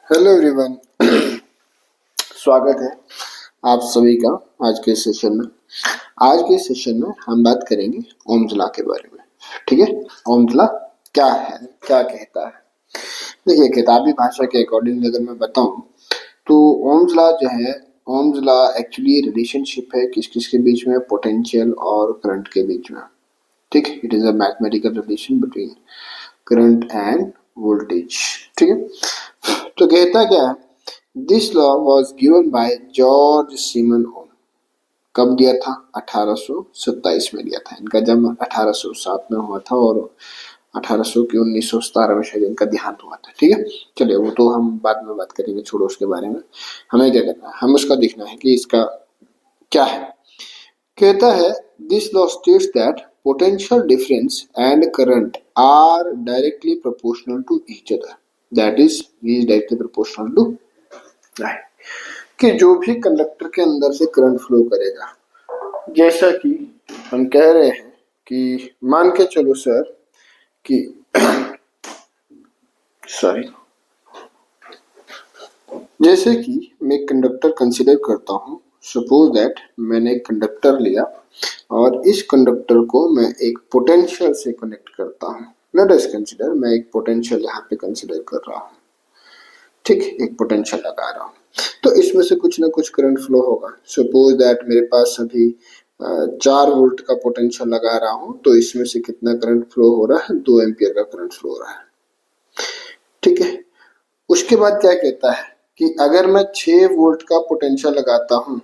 Hello everyone. स्वागत है आप सभी का आज के सेशन में। आज के सेशन में हम बात करेंगे ओम्स लॉ के बारे में। ठीक है, ओम्स लॉ क्या है, क्या कहता है। देखिए, किताबी भाषा के अकॉर्डिंग अगर मैं बताऊं तो ओम्स लॉ जो है, ओम्स लॉ एक्चुअली रिलेशनशिप है किस किस के बीच में, पोटेंशियल और करंट के बीच में। ठीक, it is a mathematical relation between current and voltage. ठीक है, तो कहता क्या है, this law was given by George Simon Ohm. कब दिया था? 1827 में दिया था। इनका जन्म 1807 में हुआ था और 1800 की 1917 में शायद इनका देहांत हुआ था। ठीक है, चलिए वो तो हम बाद में बात करेंगे, छोड़ो उसके बारे में। हमें क्या करना है, हम उसका देखना है कि इसका क्या है। कहता है, this law states that potential difference and current are directly proportional to each other. That is directly proportional to, right, कि जो भी कंडक्टर के अंदर से करंट फ्लो करेगा, जैसा कि हम कह रहे हैं कि मान के चलो सर कि सॉरी, जैसे कि मैं कंडक्टर कंसीडर करता हूँ। सपोज दैट मैंने एक कंडक्टर लिया और इस कंडक्टर को मैं एक पोटेंशियल से कनेक्ट करता हूँ। लेट अस कंसीडर, मैं एक पोटेंशियल यहाँ पे कंसीडर कर रहा हूँ। ठीक, एक पोटेंशियल लगा रहा हूँ तो इसमें से कुछ ना कुछ करंट फ्लो होगा। सपोज दैट मेरे पास अभी 4 वोल्ट का पोटेंशियल लगा रहा हूँ, तो इसमें से कितना करंट फ्लो हो रहा है? 2 एम्पियर का करंट फ्लो हो रहा है। ठीक है, उसके बाद क्या कहता है कि अगर मैं 6 वोल्ट का पोटेंशियल लगाता हूँ,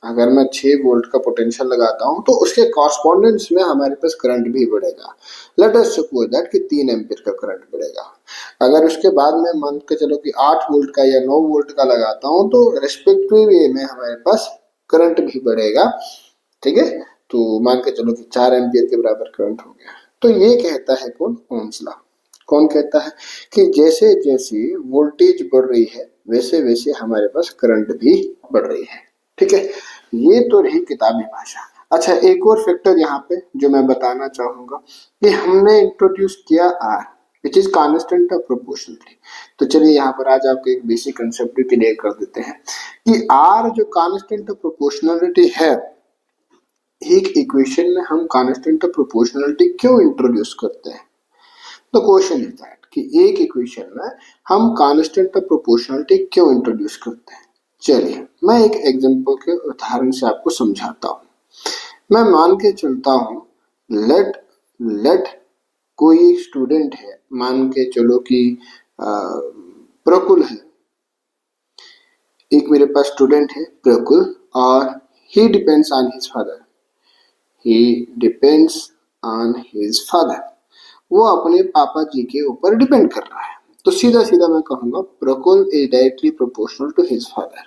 अगर मैं 6 वोल्ट का पोटेंशियल लगाता हूँ तो उसके कॉरस्पॉन्डेंस में हमारे पास करंट भी बढ़ेगा। लेट अस सपोज दैट कि 3 एम्पियर का करंट बढ़ेगा। अगर उसके बाद में मान के चलो कि 8 वोल्ट का या 9 वोल्ट का लगाता हूँ तो रेस्पेक्टिव वे में हमारे पास करंट भी बढ़ेगा। ठीक है, तो मान के चलो कि 4 एम्पियर के बराबर करंट हो गया। तो ये कहता है कौन? Ohm's law. कौन कहता है कि जैसे जैसे वोल्टेज बढ़ रही है वैसे वैसे हमारे पास करंट भी बढ़ रही है। ठीक है, ये तो रही किताबी भाषा। अच्छा, एक और फैक्टर यहाँ पे जो मैं बताना चाहूंगा कि हमने इंट्रोड्यूस किया R which is constant of proportionality. तो चलिए यहाँ पर आज आपको एक बेसिक कंसेप्ट क्लियर कर देते हैं कि आर जो कांस्टेंट ऑफ प्रोपोर्शनलिटी है, एक इक्वेशन में हम कांस्टेंट ऑफ प्रोपोर्शनलिटी क्यों इंट्रोड्यूस करते हैं? द क्वेश्चन इज दैट कि एक इक्वेशन में हम कांस्टेंट ऑफ प्रोपोर्शनलिटी क्यों इंट्रोड्यूस करते हैं। चलिए मैं एक एग्जांपल के उदाहरण से आपको समझाता हूँ। मैं मान के चलता हूँ, लेट लेट कोई स्टूडेंट है, मान के चलो कि प्रकुल है। एक मेरे पास स्टूडेंट है प्रकुल और he depends on his father. He depends on his father, वो अपने पापा जी के ऊपर डिपेंड कर रहा है। तो सीधा सीधा मैं कहूंगा Prakul is directly proportional to his father.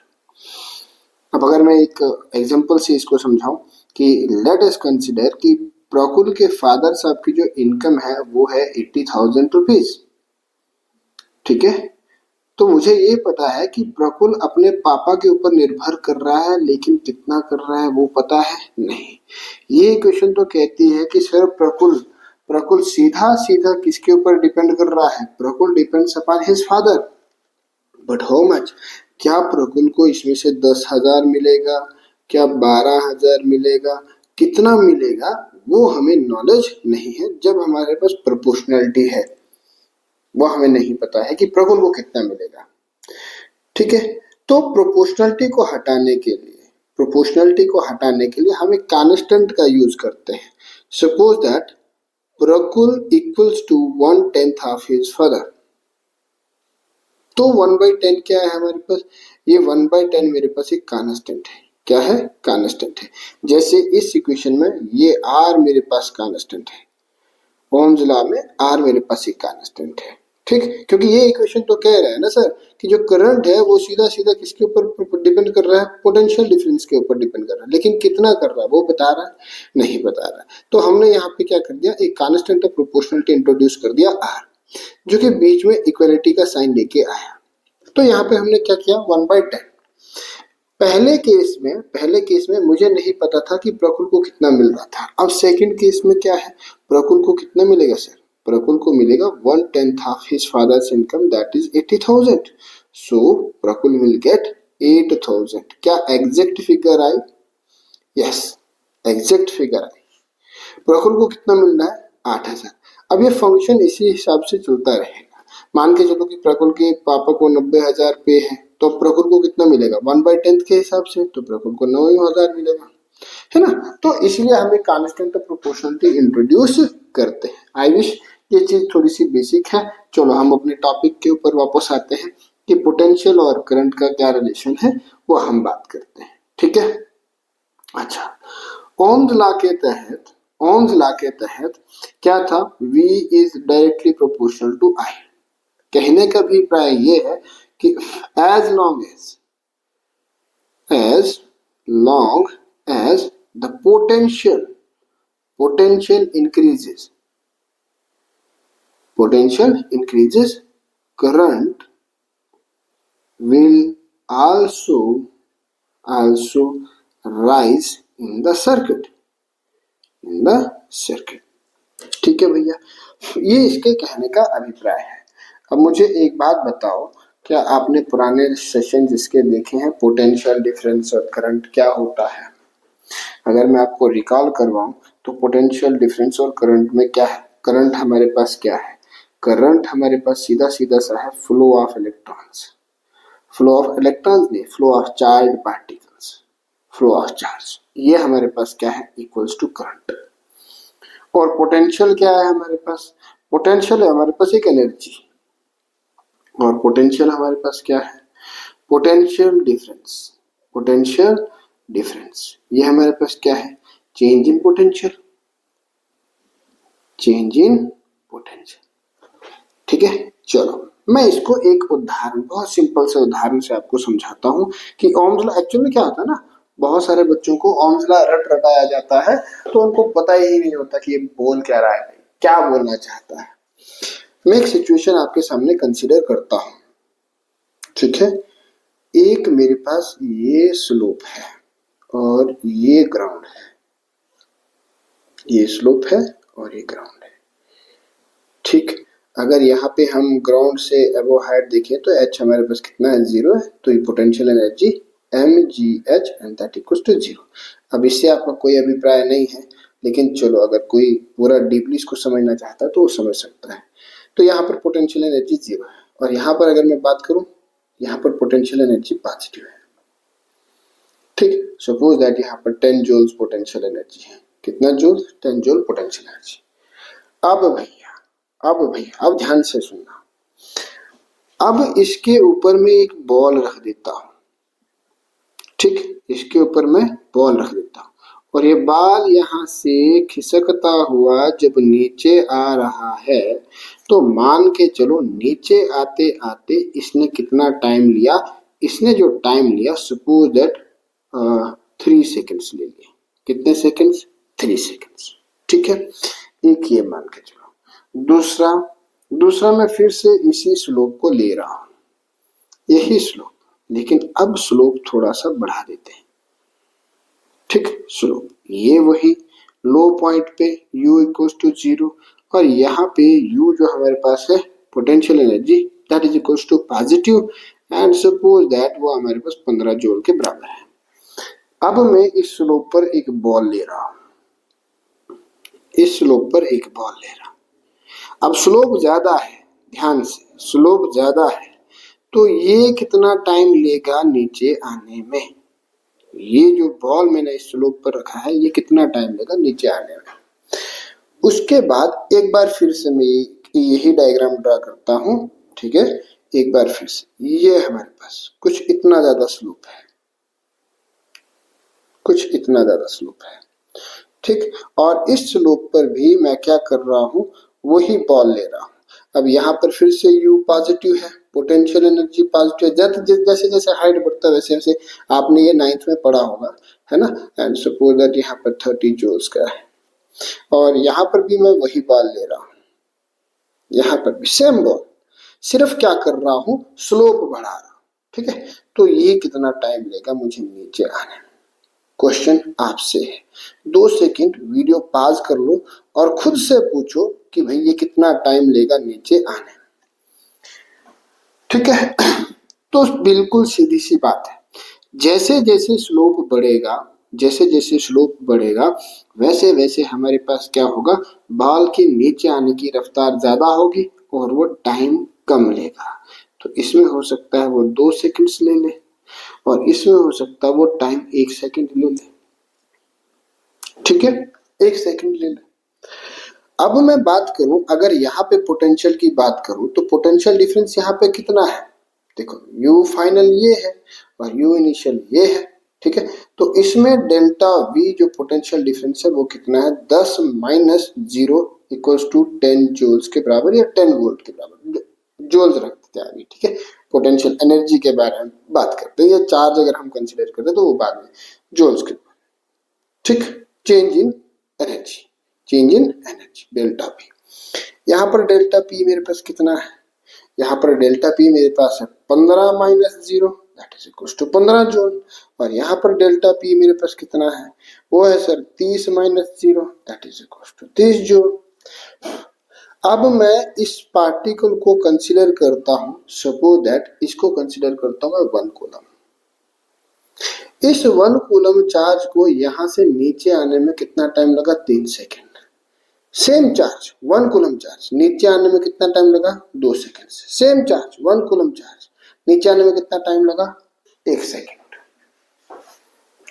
अब अगर मैं एक एग्जांपल से इसको समझाऊं कि लेट अस कंसीडर कि प्रकुल के फादर साहब की जो इनकम है वो है 80,000 रुपीज। ठीक है, तो मुझे ये पता है कि प्रकुल अपने पापा के ऊपर निर्भर कर रहा है, लेकिन कितना कर रहा है वो पता है नहीं। ये क्वेश्चन तो कहती है कि सर प्रकुल प्रकुल सीधा सीधा किसके ऊपर डिपेंड कर रहा है? Prakul depends upon his father, but how much? क्या प्रकुल को इसमें से 10,000 मिलेगा, क्या 12,000 मिलेगा, कितना मिलेगा वो हमें नॉलेज नहीं है। जब हमारे पास प्रोपोर्शनलिटी है वो हमें नहीं पता है कि प्रकुल को कितना मिलेगा। ठीक है, तो प्रोपोर्शनलिटी को हटाने के लिए हम एक कांस्टेंट का यूज करते हैं। Suppose that Prakul equals to 1/10 of his father. तो 1/10 क्या है हमारे पास? ये 1/10 मेरे पास एक कांस्टेंट है। क्या है? कांस्टेंट है। जैसे इस इक्वेशन में ये आर मेरे पास कांस्टेंट है, ओम्स लॉ में आर मेरे पास एक कांस्टेंट है। ठीक, क्योंकि ये इक्वेशन तो कह रहा है ना सर कि जो करंट है वो सीधा सीधा किसके ऊपर डिपेंड कर रहा है? पोटेंशियल डिफरेंस के ऊपर डिपेंड कर रहा है, लेकिन कितना कर रहा है वो बता रहा है? नहीं बता रहा है। तो हमने यहाँ पे क्या कर दिया, एक कांस्टेंट ऑफ प्रोपोर्शनलिटी इंट्रोड्यूस कर दिया आर, जो कि बीच में इक्वलिटी का साइन लेके आया। तो यहाँ पे हमने क्या किया, 1/10। पहले केस में मुझे नहीं पता था कि प्रकुल को कितना मिल रहा था। अब सेकंड केस में क्या है, प्रकुल को कितना मिलेगा सर? प्रकुल को मिलेगा 1/10 of his father's income, that is 80,000। So Praful will get 8000। क्या एग्जैक्ट फिगर आई? यस, एग्जैक्ट फिगर आई। प्रफुल्ल को कितना मिल रहा है? 8000। अब ये फंक्शन इसी हिसाब से चलता रहेगा। मान के चलो कि प्रफुल्ल के पापा को 90,000 पे है, तो प्रफुल्ल को कितना मिलेगा? 1/10 के हिसाब से, तो प्रफुल्ल को 9,000 मिलेगा, है ना। तो इसलिए हम एक कांस्टेंट ऑफ प्रोपोर्शनलिटी इंट्रोड्यूस करते हैं। आई विश ये चीज थोड़ी सी बेसिक है। चलो हम अपने टॉपिक के ऊपर वापस आते हैं कि पोटेंशियल और करंट का क्या रिलेशन है, वो हम बात करते हैं, ठीक है। अच्छा, ओम्स लॉ के तहत क्या था? V is directly proportional to I। कहने का भी अभिप्राय ये है कि as long as the potential increases, current will also rise in the circuit। ठीक है भैया, ये इसके कहने का अभिप्राय है। अब मुझे एक बात बताओ, क्या आपने पुराने सेशन जिसके देखे हैं पोटेंशियल डिफरेंस और करंट क्या होता है? अगर मैं आपको रिकॉल करवाऊं तो पोटेंशियल डिफरेंस और करंट में क्या है? करंट हमारे पास क्या है? करंट हमारे पास सीधा सीधा सा है फ्लो ऑफ इलेक्ट्रॉन्स नहीं, flow of charge particles, flow of charge. ये हमारे पास क्या है? Equals to current. और पोटेंशियल क्या है हमारे पास? पोटेंशियल है हमारे पास एक एनर्जी, और पोटेंशियल हमारे पास क्या है? Potential difference. ये हमारे पास क्या है? Change in potential. ठीक है, चलो मैं इसको एक उदाहरण, बहुत सिंपल से उदाहरण से आपको समझाता हूं कि ओम्स लॉ एक्चुअली में क्या होता है ना, बहुत सारे बच्चों को ओम्स लॉ रटाया जाता है तो उनको पता ही नहीं होता कि ये बोल क्या रहा है, क्या बोलना चाहता है। मैं एक सिचुएशन आपके सामने कंसीडर करता हूं, ठीक है। एक मेरे पास ये स्लोप है और ये ग्राउंड है, ये स्लोप है और ये ग्राउंड है, ठीक। अगर यहाँ पे हम ग्राउंड से अबव हाइट देखें तो h हमारे पास कितना है? 0 है। तो ये potential energy mgh and that equals to 0। अब इससे आपका कोई अभिप्राय नहीं है, लेकिन चलो अगर कोई पूरा डीपली इसको समझना चाहता है तो वो समझ सकता है। तो यहाँ पर पोटेंशियल एनर्जी 0 है, और यहाँ पर अगर मैं बात करूँ, यहाँ पर पोटेंशियल एनर्जी पॉजिटिव है, ठीक। सपोज दैट यहाँ पर 10 जूल्स पोटेंशियल एनर्जी है। कितना जूल? 10 joule potential energy. अब ध्यान से सुनना। अब इसके ऊपर में एक बॉल रख देता हूं, ठीक। इसके ऊपर मैं बॉल रख देता हूं और ये बॉल यहां से खिसकता हुआ जब नीचे आ रहा है, तो मान के चलो नीचे आते आते इसने कितना टाइम लिया? इसने जो टाइम लिया, सपोज दैट 3 सेकेंड्स ले लिए। कितने सेकेंड्स? 3 सेकेंड्स, ठीक है। एक ये मान के चलो। दूसरा मैं फिर से इसी स्लोप को ले रहा हूं, यही स्लोप, लेकिन अब स्लोप थोड़ा सा बढ़ा देते हैं, ठीक। स्लोप ये वही लो पॉइंट पे u इक्वल्स टू 0, और यहाँ पे u जो हमारे पास है potential energy that is equals to positive, and suppose that वो हमारे पास 15 जूल के बराबर है। अब मैं इस स्लोप पर एक बॉल ले रहा हूं, अब स्लोप ज्यादा है, ध्यान से, स्लोप ज्यादा है, तो ये कितना टाइम लेगा नीचे आने में? ये जो बॉल मैंने इस स्लोप पर रखा है, ये कितना टाइम लेगा नीचे आने में? उसके बाद एक बार फिर से मैं यही डायग्राम ड्रा करता हूं, ठीक है। एक बार फिर से, ये हमारे पास कुछ इतना ज्यादा स्लोप है, ठीक। और इस स्लोप पर भी मैं क्या कर रहा हूं? वही बॉल ले रहा हूं। अब यहाँ पर फिर से u पॉजिटिव है, पोटेंशियल एनर्जी पॉजिटिव है। जैसे जैसे हाइट बढ़ता है वैसे वैसे आपने ये 9th में पढ़ा होगा, है ना। एंड सपोज दैट यहाँ पर 30 जूल्स का है, और यहाँ पर भी मैं वही बॉल ले रहा हूँ, यहाँ पर भी सेम बॉल, सिर्फ क्या कर रहा हूँ? स्लोप बढ़ा रहा हूँ, ठीक है। तो ये कितना टाइम लेगा मुझे नीचे आने में? क्वेश्चन आपसे है। 2 सेकंड वीडियो पॉज कर लो और खुद से पूछो कि भाई ये कितना टाइम लेगा नीचे आने में, ठीक है। तो बिल्कुल सीधी सी बात है, जैसे जैसे स्लोप बढ़ेगा, जैसे जैसे स्लोप बढ़ेगा वैसे वैसे हमारे पास क्या होगा, बाल के नीचे आने की रफ्तार ज्यादा होगी और वो टाइम कम लेगा। तो इसमें हो सकता है वो 2 सेकंड्स ले ले और इसमें हो सकता है वो टाइम 1 सेकंड ले ले। ठीक है, 1 सेकंड ले ले। अब मैं बात करूं, अगर यहाँ पे पोटेंशियल की बात करूं तो पोटेंशियल डिफरेंस यहाँ पे कितना है, देखो u फाइनल ये है और u इनिशियल ये है। ठीक है, तो इसमें डेल्टा v जो पोटेंशियल डिफरेंस है वो कितना है, 10 माइनस 0 इक्वल्स टू 10 जूल्स के बराबर या 10 वोल्ट के बराबर, जूल्स रखते हैं अभी। ठीक है, पोटेंशियल एनर्जी के बारे में बात करते हैं, या चार्ज अगर हम कंसिडर करते हैं तो वो बाद में, जूल्स के। ठीक, change in energy, change in energy delta P. यहाँ पर डेल्टा पी मेरे पास कितना है, यहाँ पर डेल्टा पी मेरे पास है 15 minus 0 that is equal to 15 joule, और यहाँ पर डेल्टा पी मेरे पास कितना है, वो है sir 30 minus 0 that is equal to 30 joule. अब मैं इस पार्टिकल को कंसीडर करता हूं, सपोज दैट इसको कंसीडर करता हूं 1 कूलम। इस 1 कूलम चार्ज को यहां से नीचे आने में कितना टाइम लगा, 3 second. Same charge 1 coulomb charge नीचे आने में कितना टाइम लगा, 2 second. Same charge 1 coulomb charge नीचे आने में कितना टाइम लगा, 1 सेकेंड।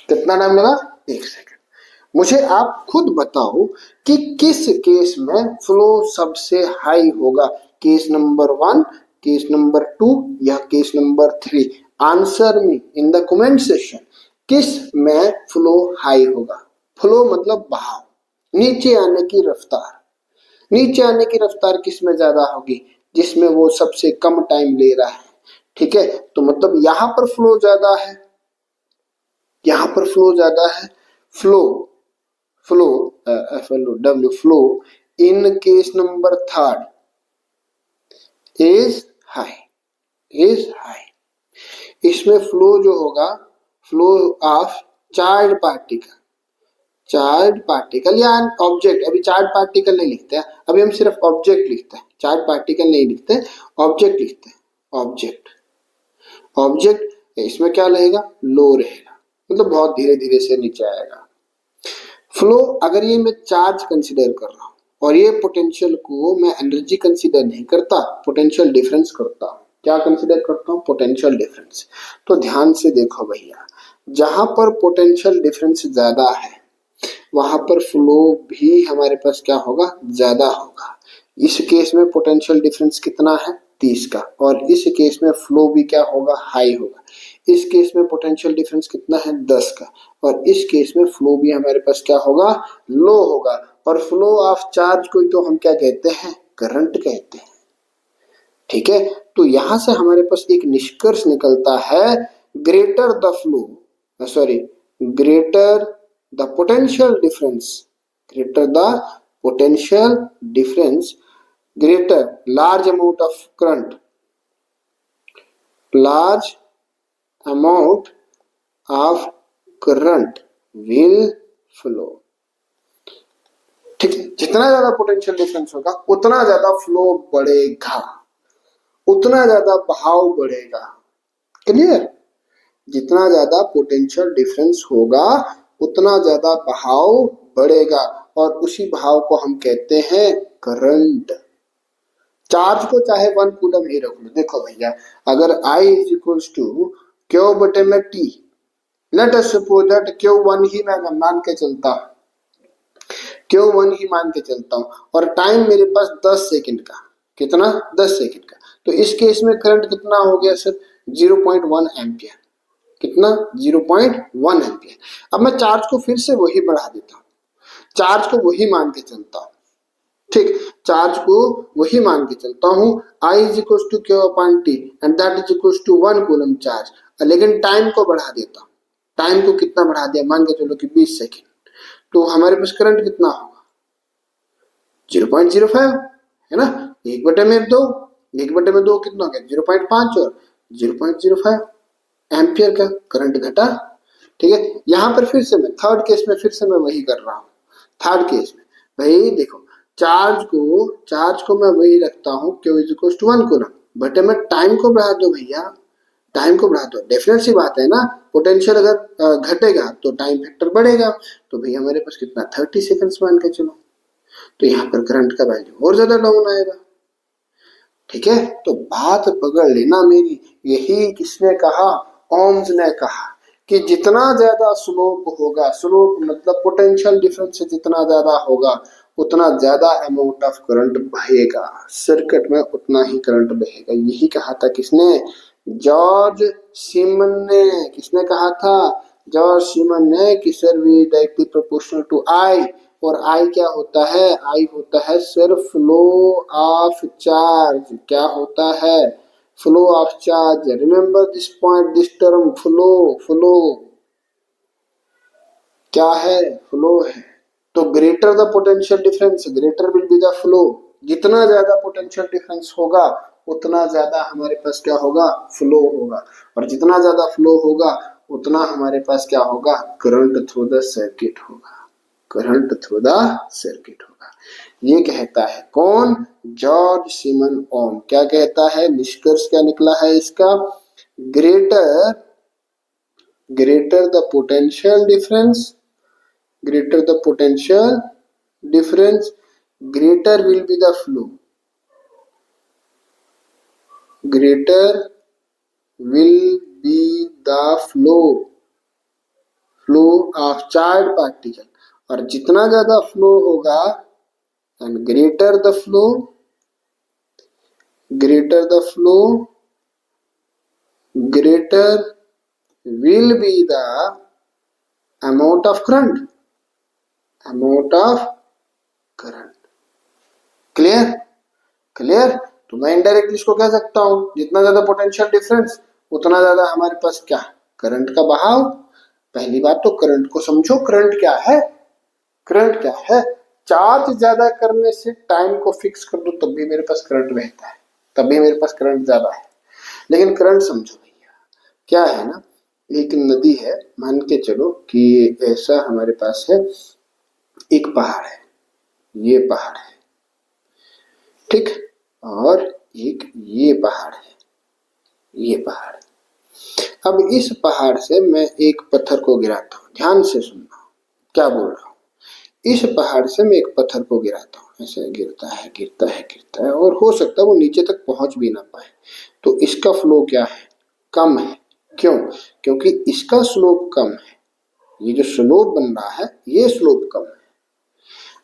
कितना टाइम लगा, 1 सेकेंड। मुझे आप खुद बताओ कि किस केस में फ्लो सबसे हाई होगा, केस नंबर 1, केस नंबर 2 या case number 3। Answer me in the comment section, किस में फ्लो हाई होगा। फ्लो मतलब बहाव, नीचे आने की रफ्तार। नीचे आने की रफ्तार किस में ज्यादा होगी, जिसमें वो सबसे कम टाइम ले रहा है। ठीक है, तो मतलब यहां पर फ्लो ज्यादा है, यहां पर फ्लो ज्यादा है। Flow flow FLO flow in case number 3 is high, is high. इसमें फ्लो जो होगा, flow of charge particle, charge particle या ऑब्जेक्ट। अभी चार्ज पार्टिकल नहीं लिखते हैं, अभी हम सिर्फ ऑब्जेक्ट लिखते हैं, चार्ज पार्टिकल नहीं लिखते, ऑब्जेक्ट लिखते हैं। ऑब्जेक्ट, ऑब्जेक्ट इसमें क्या रहेगा, लो रहेगा, मतलब बहुत धीरे धीरे से नीचे आएगा। फ्लो, अगर ये मैं चार्ज कंसीडर कर रहा हूं और ये पोटेंशियल को मैं एनर्जी कंसीडर नहीं करता, पोटेंशियल डिफरेंस करता हूं। क्या कंसीडर करता हूं, पोटेंशियल डिफरेंस। तो ध्यान से देखो भैया, जहां पर पोटेंशियल डिफरेंस ज्यादा है वहां पर फ्लो भी हमारे पास क्या होगा, ज्यादा होगा। इस केस में पोटेंशियल डिफरेंस कितना है, 30 का, और इस केस में फ्लो भी क्या होगा, हाई होगा। इस केस में पोटेंशियल डिफरेंस कितना है, 10 का, और इस केस में फ्लो भी हमारे पास क्या होगा, लो होगा। और फ्लो ऑफ चार्ज को तो हम क्या कहते हैं, करंट कहते हैं। ठीक है, तो यहां से हमारे पास एक निष्कर्ष निकलता है, greater the flow, sorry greater the potential difference, greater the potential difference, greater large amount of current, large amount of current will flow। ठीक है, जितना ज्यादा पोटेंशियल डिफरेंस होगा उतना ज्यादा फ्लो बढ़ेगा, उतना ज्यादा बहाव बढ़ेगा। क्लियर, जितना ज्यादा पोटेंशियल डिफरेंस होगा उतना ज्यादा बहाव बढ़ेगा, और उसी भाव को हम कहते हैं करंट। चार्ज को चाहे 1 कूलम ही रख लो। देखो भैया, अगर I is equals to Q बटे में T, let us suppose that Q1 ही मैं मान के चलता हूं, Q1 ही मान के चलता हूं, और टाइम मेरे पास 10 सेकंड का, कितना, 10 सेकंड का। तो इस केस में करंट कितना हो गया सर, 0.1 एम्पियर। कितना, 0.1 एम्पियर। अब मैं चार्ज को फिर से वही बढ़ा देता हूं, चार्ज को वही मान के चलता हूं। ठीक, चार्ज को वही मान के चलता हूं, I is equal to Q upon T and that is equal to 1 coulomb charge. लेकिन टाइम को बढ़ा देता हूं, टाइम को कितना बढ़ा दिया, मान के चलो कि 20 सेकेंड। तो हमारे पास करंट कितना होगा, 0.05 है ना, 1/2, 1/2 कितना हो गया, 0.5 और 0.05 एम्पियर का करंट घटा। ठीक है, यहां पर फिर से मैं थर्ड केस में फिर से मैं वही कर रहा हूं। थर्ड केस में भाई देखो, चार्ज को मैं वही रखता हूं, Q is equal to 1 coulomb, but मैं टाइम को बढ़ा दो भैया, टाइम को बढ़ा दो, डेफिनेट सी बात है ना, पोटेंशियल अगर घटेगा तो टाइम फैक्टर बढ़ेगा, तो भैया हमारे पास कितना 30 सेकंड्स मान के चलो, तो यहाँ पर करंट का वैल्यू और ज्यादा डाउन आएगा। ठीक है, तो बात पकड़ लेना मेरी, यही किसने कहा, ओम्स ने कहा कि जितना ज्यादा स्लोप होगा, स्लोप मतलब पोटेंशियल डिफरेंस से जितना ज्यादा होगा उतना ज्यादा अमाउंट ऑफ करंट बहेगा, सर्किट में उतना ही करंट बहेगा। यही कहा था किसने, जॉर्ज सीमन ने। किसने कहा था, जॉर्ज सीमन ने कि sir V directly proportional to I, और आई क्या होता है, आई होता है सिर्फ फ्लो ऑफ चार्ज। क्या होता है, flow of charge. Remember this point, this term flow, flow क्या है, फ्लो है। तो greater the potential difference greater will be the flow. जितना ज्यादा पोटेंशियल डिफरेंस होगा उतना ज्यादा हमारे पास क्या होगा, फ्लो होगा, और जितना ज्यादा फ्लो होगा उतना हमारे पास क्या होगा, करंट थ्रू द सर्किट होगा, करंट थ्रू द सर्किट होगा। ये कहता है कौन, जॉर्ज सीमन ओम। क्या कहता है, निष्कर्ष क्या निकला है इसका, greater greater the potential difference, greater the potential difference, greater will be the flow, greater will be the flow of charged particle। और जितना ज्यादा फ्लो होगा, and greater the flow greater will be the amount of current, amount of current। Clear, clear. तो मैं indirectly इसको कह सकता हूं, जितना ज्यादा पोटेंशियल डिफरेंस उतना ज्यादा हमारे पास क्या, करंट का बहाव। पहली बात तो करंट को समझो, करंट क्या है, करंट क्या है, चार्ज ज्यादा करने से टाइम को फिक्स कर दो तब भी मेरे पास करंट बहता है, तब भी मेरे पास करंट ज्यादा है। लेकिन करंट समझो भैया क्या है ना, एक नदी है, मान के चलो कि ऐसा हमारे पास है, एक पहाड़ है, ये पहाड़ है, ठीक, और एक ये पहाड़ है, ये पहाड़। अब इस पहाड़ से मैं एक पत्थर को गिराता हूं, ध्यान से सुनना क्या बोल रहा हूं। इस पहाड़ से मैं एक पत्थर को गिराता हूं, ऐसे गिरता है गिरता है गिरता है, और हो सकता है वो नीचे तक पहुंच भी ना पाए, तो इसका फ्लो क्या है, कम है। क्यों, क्योंकि इसका स्लोप कम है, ये जो स्लोप बन रहा है ये स्लोप कम है।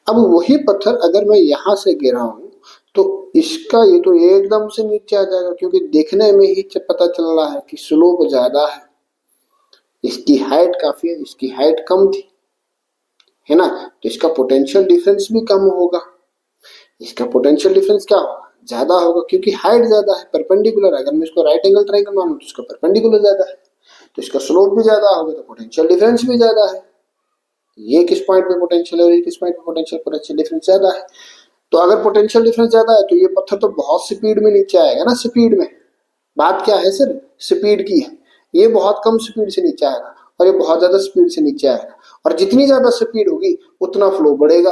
अब वही पत्थर अगर मैं यहां से गिराऊं तो इसका ये तो एकदम से नीचे आ जाएगा, क्योंकि देखने में ही पता चल रहा है कि स्लोप ज्यादा है, इसकी हाइट काफी है, इसकी हाइट कम थी, है ना, तो इसका पोटेंशियल डिफरेंस भी कम होगा, इसका पोटेंशियल डिफरेंस क्या होगा, ज्यादा होगा, क्योंकि हाइट ज्यादा है, परपेंडिकुलर। अगर मैं इसको राइट एंगल ट्रायंगल मानूं तो इसका परपेंडिकुलर ज्यादा है, तो इसका स्लोप भी ज्यादा होगा, तो पोटेंशियल डिफरेंस भी ज्यादा है। ये किस पॉइंट पे पोटेंशियल है और ये किस पॉइंट पे पोटेंशियल डिफरेंस ज्यादा है। तो अगर पोटेंशियल डिफरेंस ज्यादा है तो ये पत्थर तो बहुत स्पीड में नीचे आएगा ना, स्पीड में, बात क्या है सर, स्पीड की है। ये बहुत कम स्पीड से नीचे आएगा और ये बहुत ज्यादा स्पीड से नीचे आएगा, और जितनी ज्यादा स्पीड होगी उतना फ्लो बढ़ेगा,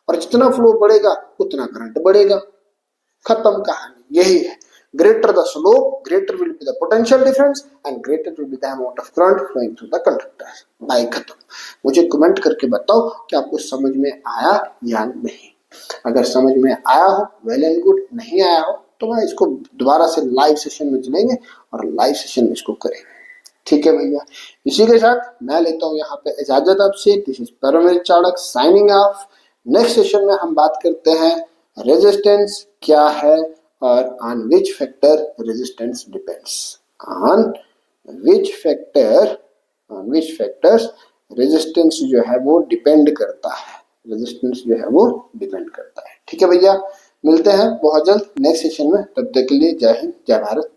और जितना फ्लो बढ़ेगा उतना करंट बढ़ेगा। खत्म कहानी, यही है। Greater the slope greater will be the potential difference and greater will be the amount of current flowing through the conductor. Bye खत्म। मुझे कमेंट करके बताओ कि आपको समझ में आया या नहीं। अगर समझ में आया हो वेल एंड गुड, नहीं आया हो तो मैं इसको दोबारा से लाइव सेशन में चलेंगे और लाइव सेशन में इसको करेंगे। ठीक है भैया, इसी के साथ मैं लेता हूँ यहाँ पे इजाजत आपसे। This is Paramveer Chanakya signing off. Next session में हम बात करते हैं रेजिस्टेंस क्या है और on which factor resistance depends, on which factors resistance जो है वो डिपेंड करता है, रेजिस्टेंस जो है वो डिपेंड करता है। ठीक है भैया, मिलते हैं बहुत जल्द नेक्स्ट सेशन में, तब तक के लिए जय हिंद जय भारत।